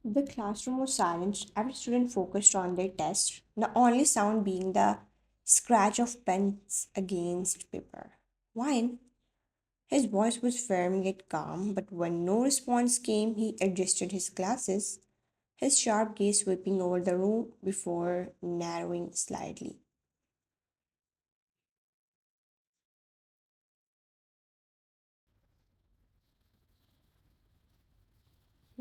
The classroom was silent. Every student focused on their test, the only sound being the scratch of pens against paper. Wine. His voice was firm yet calm, but when no response came, he adjusted his glasses, his sharp gaze sweeping over the room before narrowing slightly.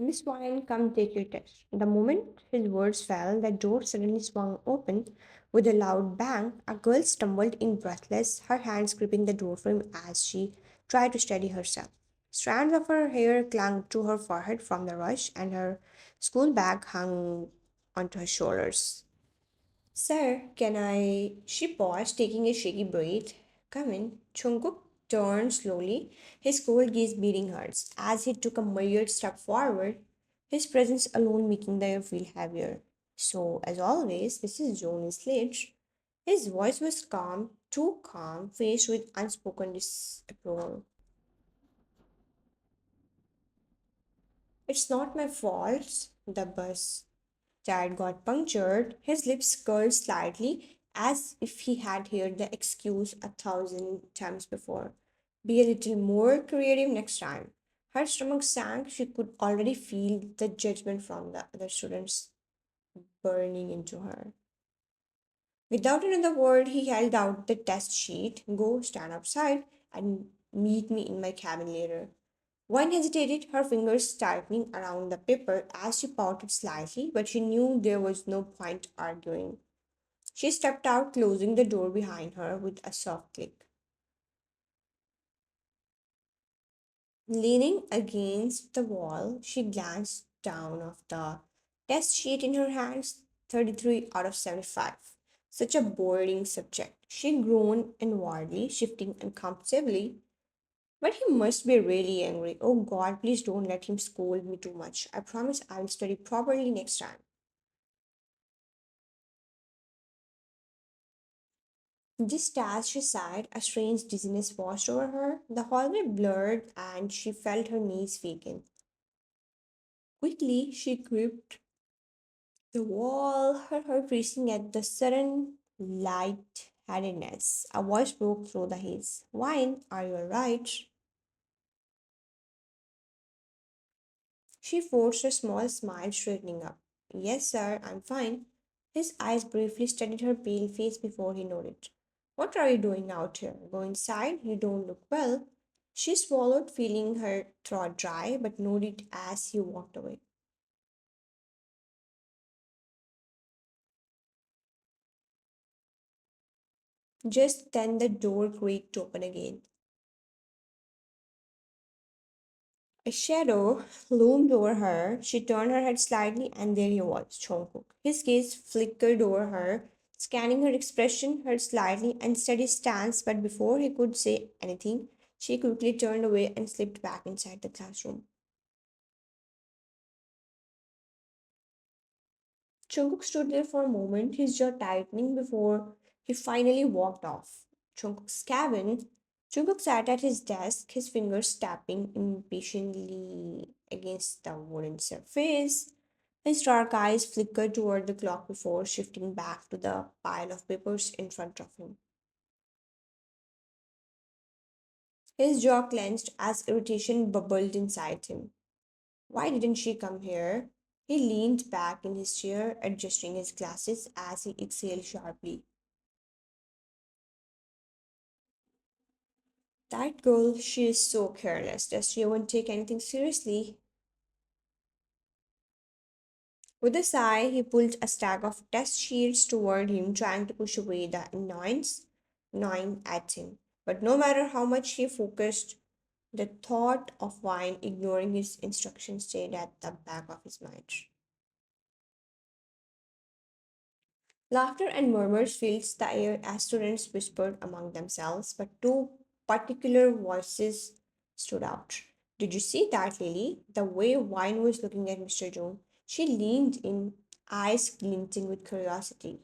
Miss Wine, come take your test. The moment his words fell, the door suddenly swung open with a loud bang. A girl stumbled in breathless, her hands gripping the doorframe as she tried to steady herself. Strands of her hair clung to her forehead from the rush, and her school bag hung onto her shoulders. Sir, can I? She paused, taking a shaky breath. Come in. Jungkook turned slowly, his cold gaze beating hers. As he took a measured step forward, his presence alone making the air feel heavier. So, as always, Mrs. Jones sledged. His voice was calm, too calm, faced with unspoken disapproval. It's not my fault. The bus Chad got punctured, his lips curled slightly as if he had heard the excuse 1,000 times before. Be a little more creative next time. Her stomach sank. She could already feel the judgment from the other students burning into her. Without another word, he held out the test sheet. Go stand outside and meet me in my cabin later. One hesitated, her fingers tightening around the paper as she pouted slightly, but she knew there was no point arguing. She stepped out, closing the door behind her with a soft click. Leaning against the wall, she glanced down of the test sheet in her hands. 33 out of 75. Such a boring subject. She groaned inwardly, shifting uncomfortably. But he must be really angry. Oh God, please don't let him scold me too much. I promise I will study properly next time. Just as she sighed, a strange dizziness washed over her. The hallway blurred and she felt her knees weaken. Quickly, she gripped the wall, her heart racing at the sudden light-headedness. A voice broke through the haze. Wine, are you alright? She forced a small smile, straightening up. Yes, sir, I'm fine. His eyes briefly studied her pale face before he nodded. What are you doing out here? Go inside, you don't look well. She swallowed, feeling her throat dry, but nodded as he walked away. Just then the door creaked open again. A shadow loomed over her. She turned her head slightly, and there he was, Jungkook. His gaze flickered over her, scanning her expression, her slightly unsteady stance. But before he could say anything, she quickly turned away and slipped back inside the classroom. Jungkook stood there for a moment, his jaw tightening before he finally walked off. Jungkook's cabin. Jungkook sat at his desk, his fingers tapping impatiently against the wooden surface. His dark eyes flickered toward the clock before shifting back to the pile of papers in front of him. His jaw clenched as irritation bubbled inside him. Why didn't she come here? He leaned back in his chair, adjusting his glasses as he exhaled sharply. That girl, she is so careless. Does she even take anything seriously? With a sigh, he pulled a stack of test sheets toward him, trying to push away the annoyance gnawing at him. But no matter how much he focused, the thought of wine ignoring his instructions stayed at the back of his mind. Laughter and murmurs filled the air as students whispered among themselves, but two particular voices stood out. Did you see that, Lily? The way Wine was looking at Mr. Jones. She leaned in, eyes glinting with curiosity.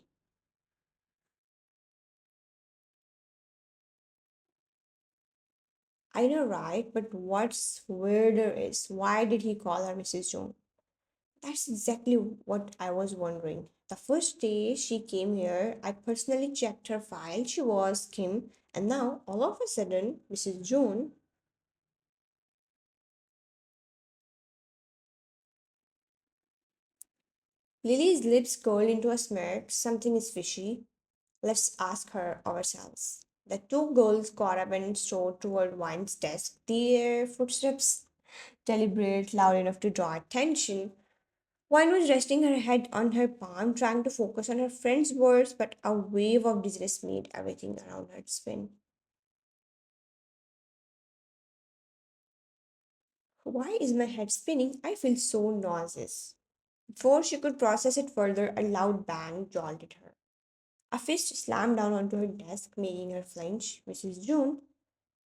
I know, right? But what's weirder is why did he call her Mrs. Jones? That's exactly what I was wondering. The first day she came here, I personally checked her file. She was Kim, and now all of a sudden, Mrs. June. Lily's lips curled into a smirk. Something is fishy. Let's ask her ourselves. The two girls got up and strode toward Wine's desk, their footsteps deliberate, loud enough to draw attention. Wine was resting her head on her palm, trying to focus on her friend's words, but a wave of dizziness made everything around her spin. Why is my head spinning? I feel so nauseous. Before she could process it further, a loud bang jolted her. A fist slammed down onto her desk, making her flinch. Mrs. June,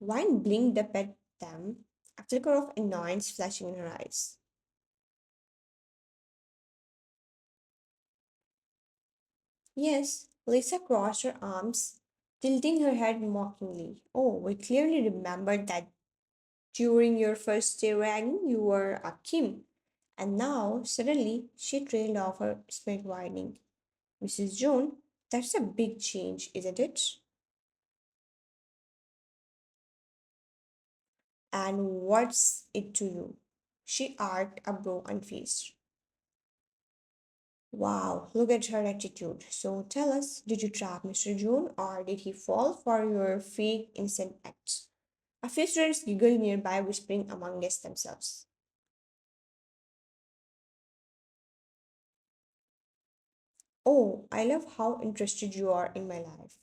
Wine blinked up at them, a flicker of annoyance flashing in her eyes. Yes, Lisa crossed her arms, tilting her head mockingly. Oh, we clearly remembered that during your first day ragging you were a Kim. And now, suddenly, she trailed off, her spirit widening. Mrs. June, that's a big change, isn't it? And what's it to you? She arched a brow unfazed. Wow, look at her attitude. So tell us, did you trap Mr. June or did he fall for your fake innocent acts? A few students giggled nearby, whispering among themselves. Oh, I love how interested you are in my life.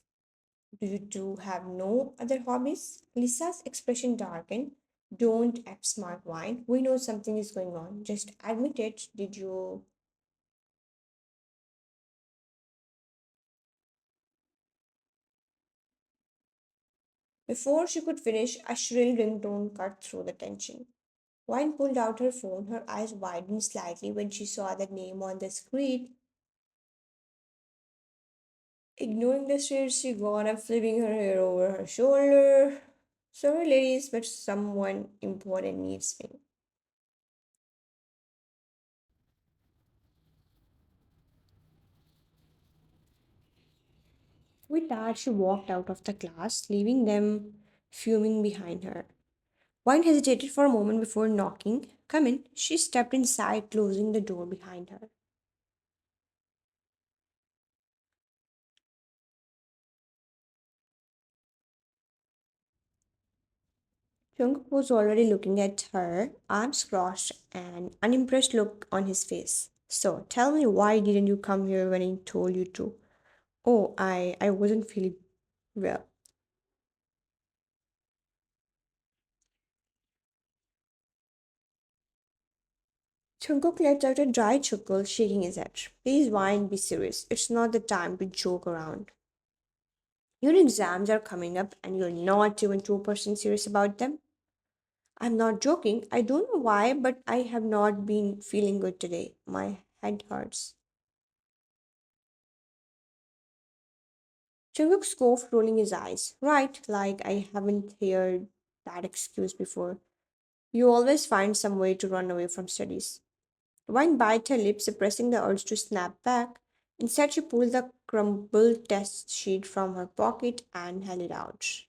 Do you two have no other hobbies? Lisa's expression darkened. Don't act smart, Wine. We know something is going on. Just admit it. Did you? Before she could finish, a shrill ringtone cut through the tension. Wine pulled out her phone. Her eyes widened slightly when she saw the name on the screen. Ignoring the stairs, she got up, flipping her hair over her shoulder. Sorry, ladies, but someone important needs me. With that, she walked out of the class, leaving them fuming behind her. Wine hesitated for a moment before knocking. Come in. She stepped inside, closing the door behind her. Jungkook was already looking at her, arms crossed, an unimpressed look on his face. So, tell me, why didn't you come here when I told you to? Oh, I wasn't feeling well. Jungkook let out a dry chuckle, shaking his head. Please, Wine, be serious. It's not the time to joke around. Your exams are coming up and you're not even 2% serious about them? I'm not joking. I don't know why, but I have not been feeling good today. My head hurts. Jungkook scoffed, rolling his eyes. Right, like I haven't heard that excuse before. You always find some way to run away from studies. Wine bit her lip, suppressing the urge to snap back. Instead, she pulled the crumpled test sheet from her pocket and held it out.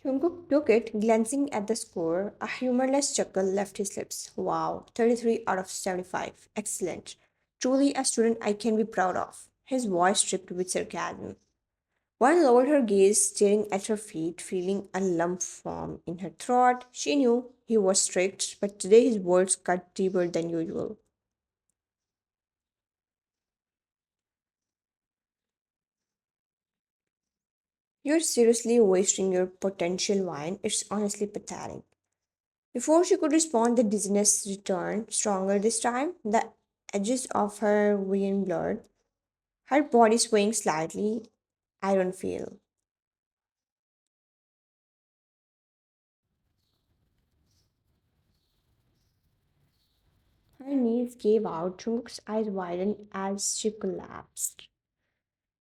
Jungkook took it, glancing at the score. A humorless chuckle left his lips. Wow, 33 out of 75. Excellent. Truly a student I can be proud of. His voice dripped with sarcasm. One lowered her gaze, staring at her feet, feeling a lump form in her throat. She knew he was strict, but today his words cut deeper than usual. You're seriously wasting your potential, Wine. It's honestly pathetic. Before she could respond, the dizziness returned, stronger this time. The edges of her vision blurred, her body swaying slightly. I don't feel. Her knees gave out, Chung's eyes widened as she collapsed.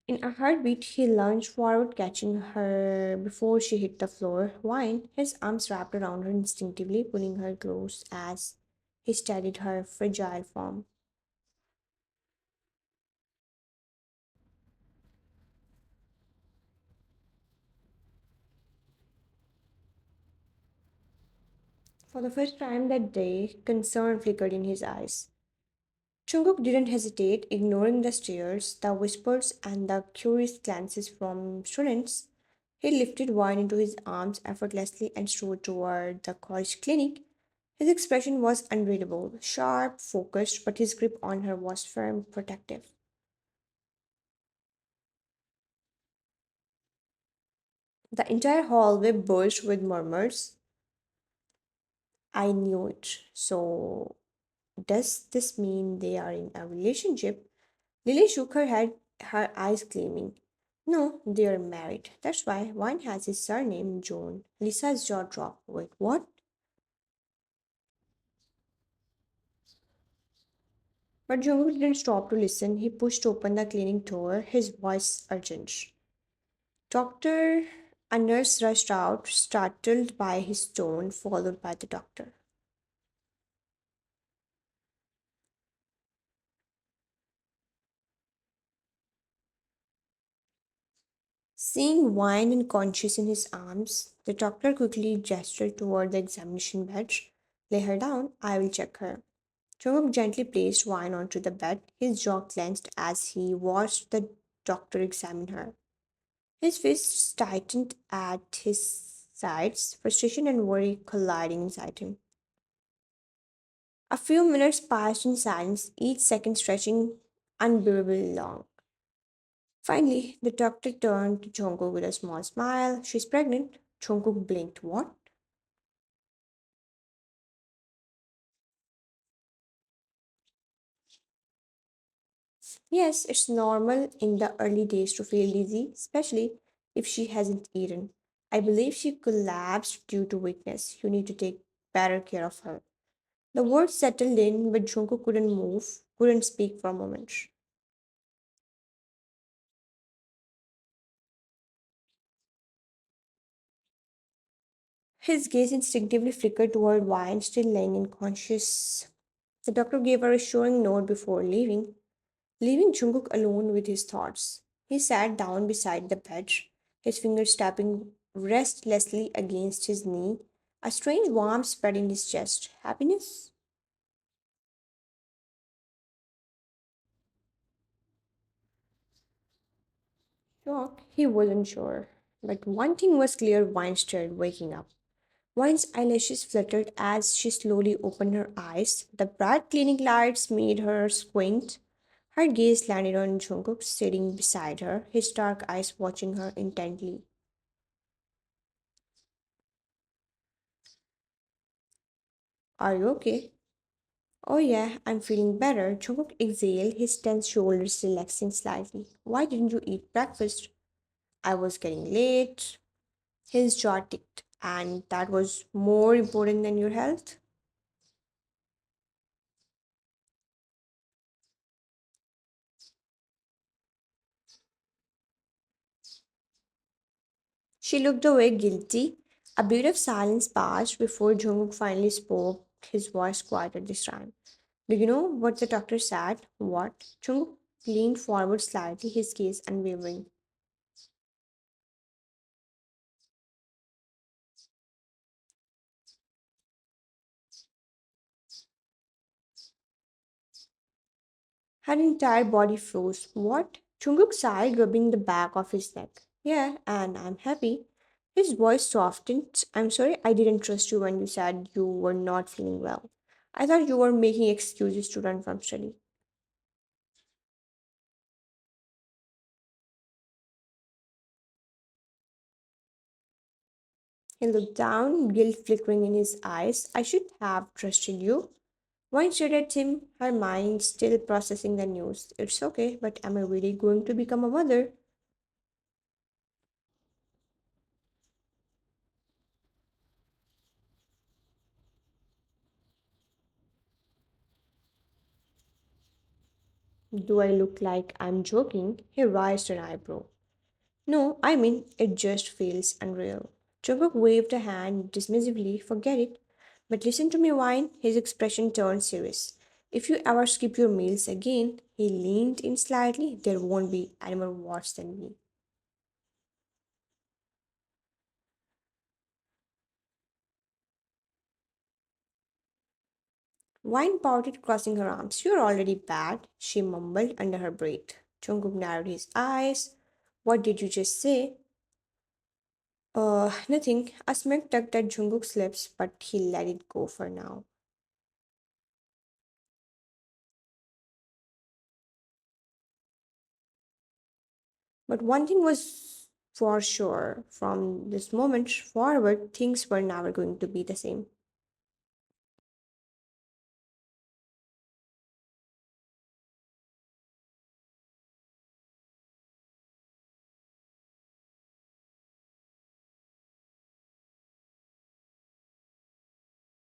In a heartbeat, he lunged forward, catching her before she hit the floor. Wine, his arms wrapped around her instinctively, pulling her close as he steadied her fragile form. For the first time that day, concern flickered in his eyes. Jungkook didn't hesitate, ignoring the stares, the whispers, and the curious glances from students. He lifted Wine into his arms effortlessly and strode toward the college clinic. His expression was unreadable, sharp, focused, but his grip on her was firm, protective. The entire hallway burst with murmurs. I knew it. So, does this mean they are in a relationship? Lily shook her head, her eyes gleaming. No, they are married. That's why one has his surname, Joan. Lisa's jaw dropped. Wait, what? But Jungkook didn't stop to listen. He pushed open the clinic door, his voice urgent. Doctor, a nurse rushed out, startled by his tone, followed by the doctor. Seeing wine unconscious in his arms, the doctor quickly gestured toward the examination bench. Lay her down, I will check her. Jungkook gently placed wine onto the bed, his jaw clenched as he watched the doctor examine her. His fists tightened at his sides, frustration and worry colliding inside him. A few minutes passed in silence, each second stretching unbearably long. Finally, the doctor turned to Jungkook with a small smile. She's pregnant. Jungkook blinked. What? Yes, it's normal in the early days to feel dizzy, especially if she hasn't eaten. I believe she collapsed due to weakness. You need to take better care of her. The words settled in, but Jungkook couldn't move, couldn't speak for a moment. His gaze instinctively flickered toward Wine, still lying unconscious. The doctor gave a reassuring nod before leaving Jungkook alone with his thoughts. He sat down beside the bed, his fingers tapping restlessly against his knee, a strange warmth spread in his chest. Happiness? Shock? He wasn't sure. But one thing was clear: Wine started waking up. Wine's eyelashes fluttered as she slowly opened her eyes. The bright clinic lights made her squint. Her gaze landed on Jungkook sitting beside her, his dark eyes watching her intently. Are you okay? Oh yeah, I'm feeling better. Jungkook exhaled, his tense shoulders relaxing slightly. Why didn't you eat breakfast? I was getting late. His jaw ticked. And that was more important than your health? She looked away guilty. A bit of silence passed before Jungkook finally spoke, his voice quieter this time. Do you know what the doctor said? What? Jungkook leaned forward slightly, his gaze unwavering. Her entire body froze. What? Jungkook sighed, rubbing the back of his neck. Yeah, and I'm happy. His voice softened. I'm sorry I didn't trust you when you said you were not feeling well. I thought you were making excuses to run from study. He looked down, guilt flickering in his eyes. I should have trusted you. Wine stared at him, her mind still processing the news. It's okay, but am I really going to become a mother? Do I look like I'm joking? He raised an eyebrow. No, I mean, it just feels unreal. Jungkook waved a hand dismissively, forget it. But listen to me whine, his expression turned serious. If you ever skip your meals again, he leaned in slightly, there won't be anyone worse than me. Wine pouted, crossing her arms. You're already bad, she mumbled under her breath. Jungkook narrowed his eyes. What did you just say? Nothing. A smirk tugged at Jungkook's lips, but he let it go for now. But one thing was for sure from this moment forward, things were never going to be the same.